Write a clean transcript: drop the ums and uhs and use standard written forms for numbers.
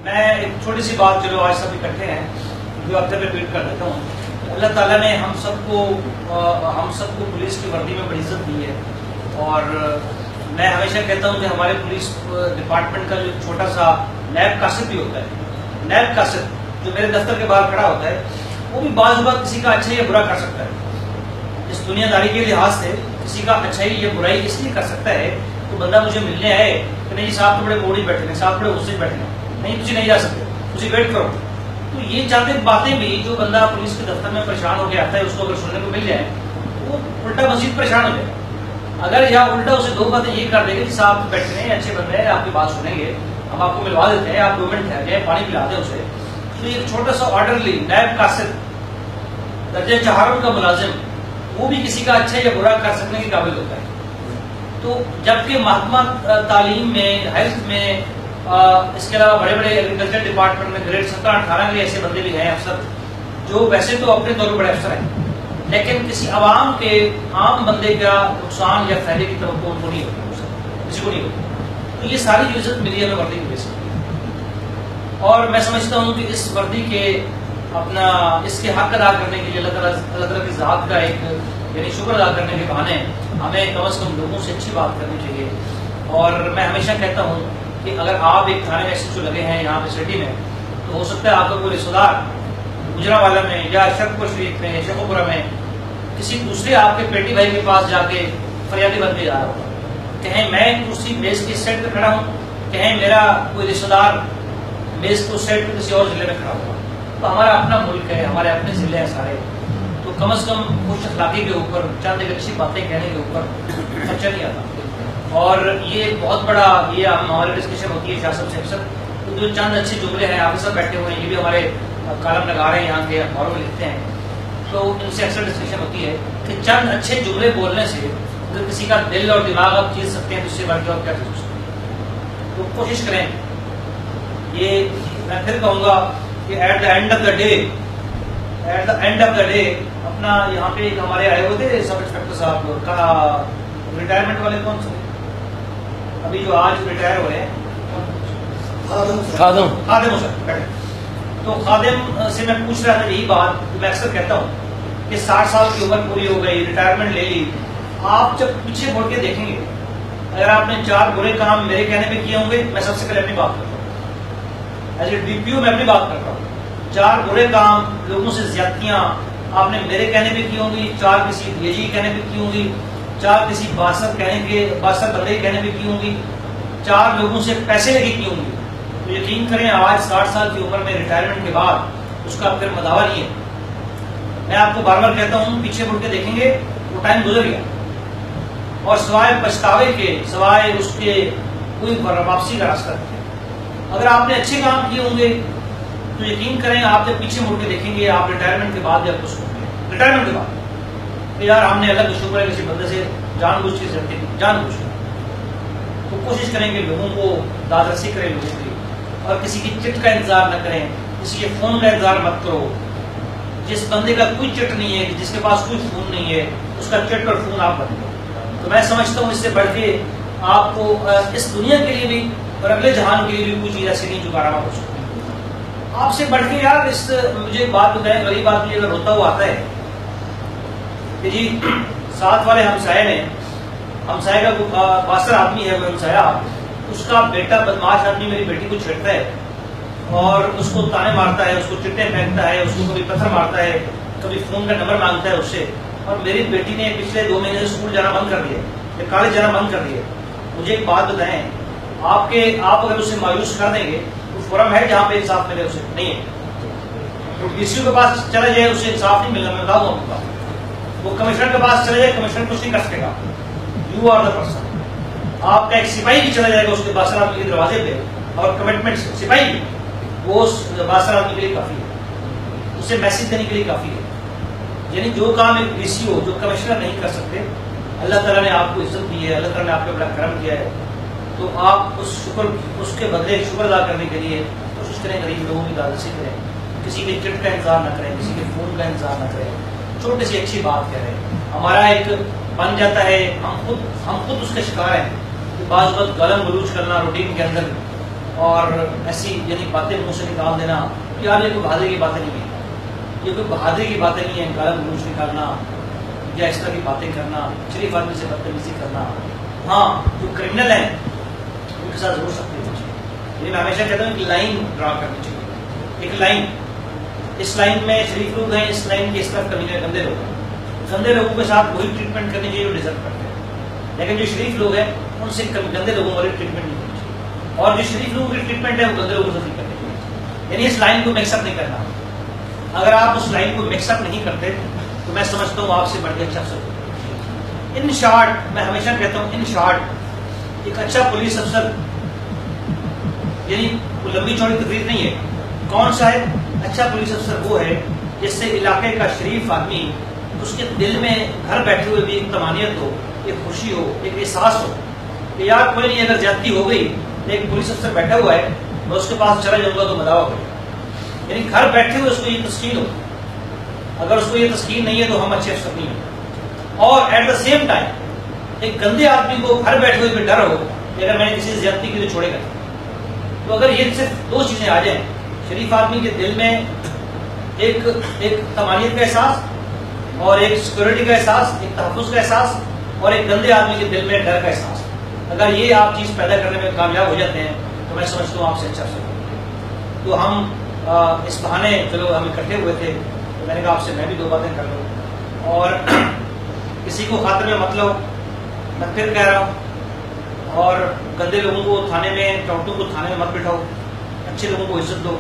میں ایک چھوٹی سی بات چلو آج سب اکٹھے ہیں جو اب تک ریپیٹ کر دیتا ہوں. اللہ تعالیٰ نے ہم سب کو پولیس کی وردی میں بڑی عزت دی ہے، اور میں ہمیشہ کہتا ہوں کہ ہمارے پولیس ڈپارٹمنٹ کا جو چھوٹا سا نیب قاصد بھی ہوتا ہے، نیب قاصد جو میرے دفتر کے باہر کھڑا ہوتا ہے، وہ بھی بعض اوقات کسی کا اچھا یا برا کر سکتا ہے. اس دنیا داری کے لحاظ سے کسی کا اچھائی یا برائی اس لیے کر سکتا ہے تو بندہ مجھے ملنے آئے کہ نہیں صاحب تو بڑے موڑی بیٹھے ہیں، صاحب بڑے غصے بیٹھے ہیں، نہیں تجھے نہیں جا سکتے، تجھے ویٹ کرو. تو یہ چاہتے باتیں بھی جو بندہ پولیس کے دفتر میں پریشان ہو کے آتا ہے اس کو اگر سننے کو مل جائے تو وہ الٹا مزید پریشان ہو جائے. اگر یا الٹا اسے دو باتیں یہ کر دے گا کہ صاحب بیٹھے ہیں، اچھے بندے ہیں، آپ کی بات سنیں گے، ہم آپ کو ملوا دیتے ہیں، آپ 2 منٹ ٹھہر جائیں، پانی پلا دیں اسے. تو ایک چھوٹا سا آرڈرلی نیب قاصد درجہ چہارم کا ملازم وہ بھی کسی کا اچھا یا برا کر سکنے کے قابل ہوتا ہے. تو جبکہ محکمہ تعلیم میں، ہیلتھ میں، اس کے علاوہ بڑے بڑے ایگریکلچر ڈپارٹمنٹ میں گریڈ 17-18 کے ایسے بندے بھی ہیں افسر جو ویسے تو اپنے طور پر بڑے افسر ہیں، لیکن کسی عوام کے عام بندے کا نقصان یا فائدے کی توقع ان کو نہیں ہوتی، کسی کو نہیں ہوتی. تو یہ ساری جو عزت ملی ہے ہمیں وردی کی وجہ سے، اور میں سمجھتا ہوں کہ اس وردی کے اپنا اس کے حق ادا کرنے کے لیے اللہ تعالیٰ کی ذات کا ایک یعنی شکر ادا کرنے کے بہانے ہمیں کم از کم لوگوں سے اچھی بات کرنی چاہیے. اور میں ہمیشہ کہتا ہوں کہ اگر آپ ایک تھانے میں ایسے لگے ہیں یہاں پہ سٹی میں، تو ہو سکتا ہے آپ کا کوئی رشتہ دار گجرانوالہ میں یا شرپور شریف میں، شیخوپورہ میں کسی دوسرے آپ کے پیٹی بھائی کے پاس جا کے فریادی بن کے جا رہا ہوگا، کہیں میں کرسی میز کی سیٹ پہ کھڑا ہوں، کہیں میرا کوئی رشتہ دار میز کو سیٹ پہ کسی اور ضلع میں کھڑا ہوگا. تو ہمارا اپنا ملک ہے، ہمارے اپنے ضلع ہیں سارے، تو کم از کم خوش اخلاقی کے اوپر چند ایک اچھی باتیں کہنے کے اوپر خرچہ نہیں آتا. اور یہ بہت بڑا یہ ہماری ڈسکشن ہوتی ہے شاہ صاحب سے اکثر، تو جو چند اچھے جملے ہیں آپ سب بیٹھے ہوئے ہیں، یہ بھی ہمارے کالم لگا رہے ہیں یہاں کے اخباروں میں لکھتے ہیں، تو ان سے اکثر ڈسکشن ہوتی ہے کہ چند اچھے جملے بولنے سے اگر کسی کا دل اور دماغ آپ چیز سکتے ہیں تو اس سے بڑھ کے آپ کیا چیز سکتے ہیں. تو کوشش کریں. یہ میں پھر کہوں گا کہ at the end of the day اپنا یہاں پہ ایک ہمارے آئے ہوئے تھے سب انسپیکٹر صاحب کا ریٹائرمنٹ والے کون سے ابھی جو آج ریٹائر ہوئے ہیں، خادم سر. تو خادم سے میں پوچھ رہا تھا یہی بات کہ میں اکثر کہتا ہوں کہ 60 سال کی عمر پوری ہو گئی، ریٹائرمنٹ لے لی، آپ جب پیچھے مڑ کے دیکھیں گے اگر آپ نے 4 برے کام میرے کہنے پہ کیے ہوں گے، میں سب سے پہلے اپنی بات کرتا ہوں ایز اے ڈی پی او، میں اپنی بات کرتا ہوں. 4 برے کام، لوگوں سے زیادتیاں آپ نے میرے کہنے پہ کی ہوں گی، 4 کسی ڈی جی کہنے پہ کی ہوں گی، 4 کسی باسر بندے کہنے پہ کی ہوں گی، 4 لوگوں سے پیسے لے کے کی ہوں گی. تو یقین کریں آج 60 سال کی عمر میں ریٹائرمنٹ کے بعد اس کا پھر مداوع نہیں ہے. میں آپ کو بار بار کہتا ہوں پیچھے مڑ کے دیکھیں گے وہ ٹائم گزر گیا، اور سوائے پچھتاوے کے، سوائے اس کے کوئی واپسی کا راستہ نہیں. اگر آپ نے اچھے کام کیے ہوں گے تو یقین کریں آپ جب پیچھے مڑ کے دیکھیں گے آپ ریٹائرمنٹ کے بعد جب اس کو ریٹائرمنٹ کے بعد کہ یار ہم نے اللہ کا شکر ہے کسی بندے سے جان بوجھ کے سکتے ہیں، جان بوجھ کے. تو کوشش کریں کہ لوگوں کو دادرسی کریں لوگوں کی، اور کسی کی چٹ کا انتظار نہ کریں، کسی کے فون کا انتظار مت کرو. جس بندے کا کوئی چٹ نہیں ہے، جس کے پاس کوئی فون نہیں ہے، اس کا چٹ اور فون آپ بن دو. تو میں سمجھتا ہوں اس سے بڑھ کے آپ کو اس دنیا کے لیے بھی اور اگلے جہان کے لیے بھی کوئی چیز ایسی نہیں جو کارآمد ہو سکتی. آپ سے بڑھ کے یار مجھے ایک بات بتائیں، غریب آدمی اگر روتا ہوا آتا ہے کہ جی ساتھ والے ہمسائے کا باسر آدمی ہے، وہ ہمسایا، اس کا بیٹا بدماش آدمی میری بیٹی کو چھیڑتا ہے اور اس کو تانے مارتا ہے، اس کو چٹے پھینکتا ہے، اس کو کبھی پتھر مارتا ہے، کبھی فون کا نمبر مانگتا ہے اس سے، اور میری بیٹی نے پچھلے 2 مہینے سے اسکول جانا بند کر دیا یا کالج جانا بند کر دیا. مجھے ایک بات بتائیں، آپ اگر اسے مایوس کر دیں گے تو فورم ہے جہاں پہ انصاف ملے اسے نہیں ہے. تو ڈی سی او کے پاس چلا جائے اسے انصاف نہیں ملنا، میں بتا دوں آپ کو. وہ کمشنر کے پاس چلا جائے، کمشنر کچھ نہیں کر سکے گا. You are the person. آپ کا ایک سپاہی بھی چلا جائے گا اس کے باسر آدمی کے دروازے پہ اور کمٹمنٹ سپاہی بھی، وہ اس باسر آدمی کے لیے کافی ہے، اسے میسج دینے کے لیے کافی ہے. یعنی جو کام ایک ڈی سی او جو کمشنر نہیں کر سکتے، اللہ تعالیٰ نے آپ کو عزت دی ہے، اللہ تعالیٰ نے آپ کو بڑا کرم کیا ہے، تو آپ اس کے بدلے شکر ادا کرنے کے لیے کوشش کریں، غریب لوگوں کی دادرسی کریں، کسی کے چٹ کا انتظار نہ کریں، کسی کے فون کا انتظار نہ کریں. چھوٹی سی اچھی بات کہہ رہے ہیں، ہمارا ایک بن جاتا ہے، ہم خود اس کے شکار ہیں کہ بعض وقت گالم گلوچ کرنا روٹین کے اندر اور ایسی یعنی باتیں منہ سے نکال دینا، یار یہ کوئی بہادری کی باتیں نہیں ہے، یہ کوئی بہادری کی باتیں نہیں ہیں، گالا گلوچ نکالنا یا اس طرح کی باتیں کرنا، شریف آدمی سے بدتمیزی کرنا. ہاں جو کرمنل ہیں ان کے ساتھ ضرور سختی ہونی چاہیے، لیکن میں ہمیشہ کہتا ہوں کہ لائن ڈرا کرنی چاہیے، ایک لائن. اس لائن میں شریف لوگ ہیں، اس لائن کی اس طرف کمی گندے لوگ ہیں، گندے لوگوں کے ساتھ وہی ٹریٹمنٹ کرنی چاہیے جو ڈیزرو کرتے ہیں، لیکن جو شریف لوگ ہیں ان سے گندے لوگوں والی ٹریٹمنٹ نہیں کرنی چاہیے، اور جو شریف لوگوں کی ٹریٹمنٹ ہے وہ گندے لوگوں سے نہیں کرنی چاہیے. یعنی اس لائن کو مکس اپ نہیں کرنا. اگر آپ اس لائن کو مکس اپ نہیں کرتے تو میں سمجھتا ہوں آپ سے بڑھ کے اچھا افسر. ان شارٹ میں ہمیشہ کہتا ہوں، ان شارٹ ایک اچھا پولیس افسر یعنی لمبی چوڑی تقریر نہیں ہے. کون سا ہے اچھا پولیس افسر؟ وہ ہے جس سے علاقے کا شریف آدمی اس کے دل میں گھر بیٹھے ہوئے بھی ایک طمانیت ہو، ایک خوشی ہو، ایک احساس ہو کہ یار کوئی نہیں، اگر زیادتی ہو گئی ایک پولیس افسر بیٹھا ہوا ہے میں اس کے پاس چلا جاؤں گا تو مداوا کرے گا. یعنی گھر بیٹھے ہوئے اس کو یہ تسکین ہو. اگر اس کو یہ تسکین نہیں ہے تو ہم اچھے افسر نہیں ہیں. اور ایٹ دا سیم ٹائم ایک گندے آدمی کو گھر بیٹھے ہوئے پہ ڈر ہو کہ اگر میں نے کسی سے زیادتی کی تو چھوڑے گا. تو اگر یہ صرف دو چیزیں آ جائیں، شریف آدمی کے دل میں ایک طمانیت کا احساس اور ایک سیکورٹی کا احساس، ایک تحفظ کا احساس، اور ایک گندے آدمی کے دل میں ڈر کا احساس، اگر یہ آپ چیز پیدا کرنے میں کامیاب ہو جاتے ہیں تو میں سمجھتا ہوں آپ سے اچھا افسر. تو ہم اس بہانے چلو ہم اکٹھے ہوئے تھے تو میں نے کہا آپ سے میں بھی دو باتیں کر لوں، اور کسی کو خاطر میں مت لو، میں پھر کہہ رہا ہوں، اور گندے لوگوں کو تھانے میں، ٹوٹوں کو تھانے میں مت بٹھاؤ، اچھے لوگوں کو عزت دو.